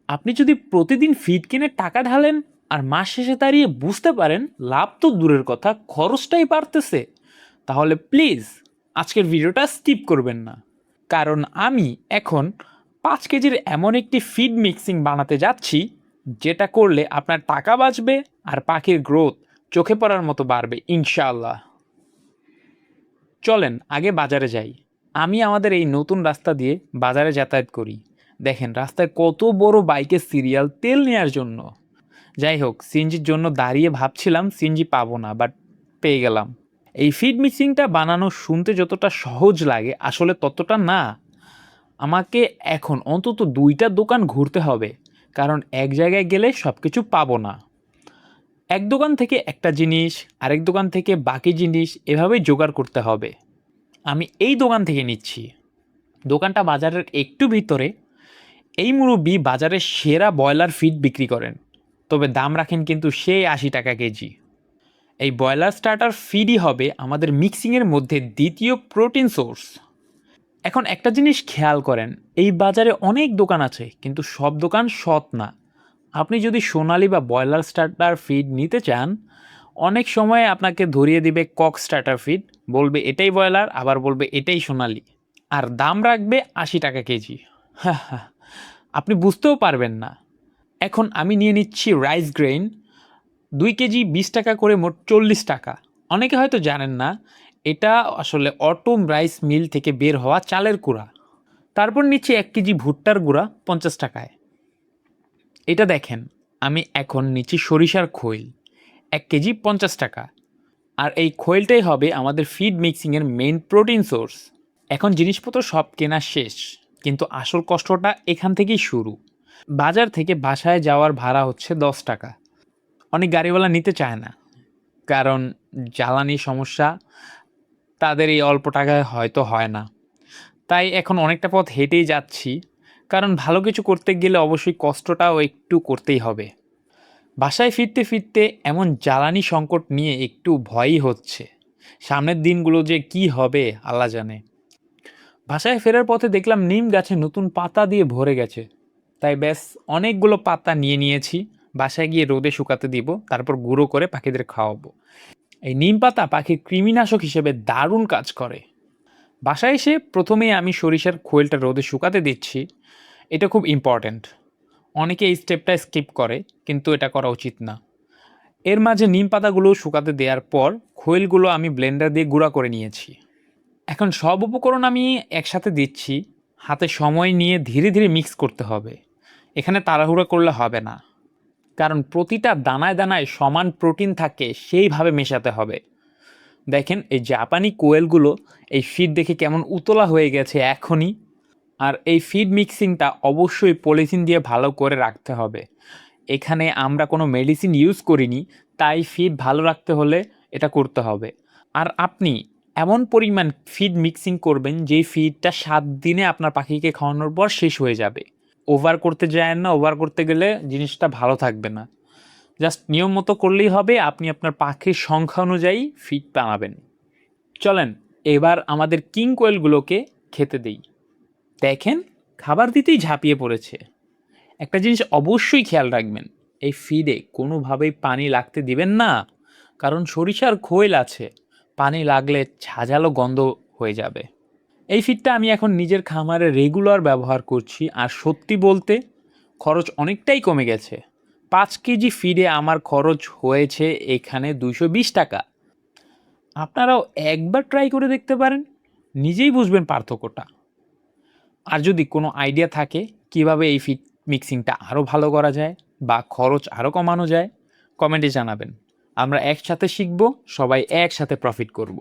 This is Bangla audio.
আপনি যদি প্রতিদিন ফিড কিনে টাকা ঢালেন আর মাস শেষে দাঁড়িয়ে বুঝতে পারেন লাভ তো দূরের কথা খরচটাই বাড়তেছে, তাহলে প্লিজ আজকের ভিডিওটা স্কিপ করবেন না। কারণ আমি এখন 5 কেজির এমন একটি ফিড মিক্সিং বানাতে যাচ্ছি যেটা করলে আপনার টাকা বাঁচবে আর পাখির গ্রোথ চোখে পড়ার মতো বাড়বে ইনশাআল্লাহ। চলেন আগে বাজারে যাই। আমি আমাদের এই নতুন রাস্তা দিয়ে বাজারে যাতায়াত করি। দেখেন রাস্তায় কত বড় বাইকের সিরিয়াল তেল নেওয়ার জন্য। যাই হোক, সিএনজির জন্য দাঁড়িয়ে ভাবছিলাম সিএনজি পাবো না, বাট পেয়ে গেলাম। এই ফিড মিক্সিংটা বানানো শুনতে যতটা সহজ লাগে আসলে ততটা না। আমাকে এখন অন্তত 2টা দোকান ঘুরতে হবে, কারণ এক জায়গায় গেলে সব কিছু পাবো না। এক দোকান থেকে একটা জিনিস, আরেক দোকান থেকে বাকি জিনিস, এভাবেই জোগাড় করতে হবে। আমি এই দোকান থেকে নিচ্ছি। দোকানটা বাজারের একটু ভিতরে। এই মুরব্বি বাজারে সেরা ব্রয়লার ফিড বিক্রি করেন, তবে দাম রাখেন কিন্তু সেই 80 টাকা কেজি। এই ব্রয়লার স্টার্টার ফিডই হবে আমাদের মিক্সিংয়ের মধ্যে দ্বিতীয় প্রোটিন সোর্স। এখন একটা জিনিস খেয়াল করেন, এই বাজারে অনেক দোকান আছে কিন্তু সব দোকান সৎ না। আপনি যদি সোনালি বা ব্রয়লার স্টার্টার ফিড নিতে চান, অনেক সময় আপনাকে ধরিয়ে দিবে কক স্টার্টার ফিড, বলবে এটাই ব্রয়লার, আবার বলবে এটাই সোনালি, আর দাম রাখবে 80 টাকা কেজি। হ্যাঁ হ্যাঁ, আপনি বুঝতেও পারবেন না। এখন আমি নিয়ে নিচ্ছি রাইস গ্রেইন, 2 কেজি 20 টাকা করে, মোট 40 টাকা। অনেকে হয়তো জানেন না, এটা আসলে অটোম রাইস মিল থেকে বের হওয়া চালের গুঁড়া। তারপর নিচ্ছি 1 কেজি ভুট্টার গুঁড়া 50 টাকায়। এটা দেখেন, আমি এখন নিচ্ছি সরিষার খৈল, 1 কেজি 50 টাকা। আর এই খৈলটাই হবে আমাদের ফিড মিক্সিংয়ের মেইন প্রোটিন সোর্স। এখন জিনিসপত্র সব কেনা শেষ, কিন্তু আসল কষ্টটা এখান থেকেই শুরু। বাজার থেকে বাসায় যাওয়ার ভাড়া হচ্ছে 10 টাকা। অনেক গাড়িওয়ালা নিতে চায় না, কারণ জ্বালানি সমস্যা, তাদের এই অল্প টাকায় হয়তো হয় না। তাই এখন অনেকটা পথ হেঁটেই যাচ্ছি, কারণ ভালো কিছু করতে গেলে অবশ্যই কষ্টটাও একটু করতেই হবে। বাসায় ফিরতে ফিরতে এমন জ্বালানি সংকট নিয়ে একটু ভয়ই হচ্ছে। সামনের দিনগুলো যে কি হবে আল্লাহ জানে। বাসায় ফেরার পথে দেখলাম নিম গাছে নতুন পাতা দিয়ে ভরে গেছে, তাই ব্যাস অনেকগুলো পাতা নিয়ে নিয়েছি। বাসায় গিয়ে রোদে শুকাতে দিব, তারপর গুঁড়ো করে পাখিদের খাওয়াবো। এই নিম পাতা পাখির কৃমিনাশক হিসেবে দারুণ কাজ করে। বাসায় এসে প্রথমেই আমি সরিষার খোলটা রোদে শুকাতে দিচ্ছি। এটা খুব ইম্পর্ট্যান্ট। অনেকে এই স্টেপটা স্কিপ করে, কিন্তু এটা করা উচিত না। এর মাঝে নিম পাতাগুলো শুকাতে দেওয়ার পর খৈলগুলো আমি ব্লেন্ডার দিয়ে গুঁড়া করে নিয়েছি। এখন সব উপকরণ আমি একসাথে দিচ্ছি। হাতে সময় নিয়ে ধীরে ধীরে মিক্স করতে হবে। এখানে তাড়াহুড়ো করলে হবে না, কারণ প্রতিটা দানায় দানায় সমান প্রোটিন থাকে, সেইভাবে মেশাতে হবে। দেখেন এই জাপানি কোয়েলগুলো এই ফিড দেখে কেমন উতলা হয়ে গেছে এখনই। আর এই ফিড মিক্সিংটা অবশ্যই পলিথিন দিয়ে ভালো করে রাখতে হবে। এখানে আমরা কোনো মেডিসিন ইউজ করিনি, তাই ফিড ভালো রাখতে হলে এটা করতে হবে। আর আপনি এমন পরিমাণ ফিড মিক্সিং করবেন যেই ফিডটা 7 দিনে আপনার পাখিকে খাওয়ানোর পর শেষ হয়ে যাবে। ওভার করতে যায়েন না, ওভার করতে গেলে জিনিসটা ভালো থাকবে না। জাস্ট নিয়ম মতো করলেই হবে, আপনি আপনার পাখির সংখ্যা অনুযায়ী ফিড বানাবেন। চলেন এবার আমাদের কিং কোয়েলগুলোকে খেতে দিই। দেখেন খাবার দিতেই ঝাঁপিয়ে পড়েছে। একটা জিনিস অবশ্যই খেয়াল রাখবেন, এই ফিডে কোনোভাবেই পানি লাগতে দিবেন না, কারণ সরিষার খৈল আছে, পানি লাগলে ঝাঁঝালো গন্ধ হয়ে যাবে। এই ফিডটা আমি এখন নিজের খামারে রেগুলার ব্যবহার করছি, আর সত্যি বলতে খরচ অনেকটাই কমে গেছে। 5 কেজি ফিডে আমার খরচ হয়েছে এখানে 220 টাকা। আপনারাও একবার ট্রাই করে দেখতে পারেন, নিজেই বুঝবেন পার্থক্যটা। আর যদি কোনো আইডিয়া থাকে কিভাবে এই ফিড মিক্সিংটা আরও ভালো করা যায় বা খরচ আরও কমানো যায়, কমেন্টে জানাবেন। আমরা একসাথে শিখব, সবাই একসাথে প্রফিট করব।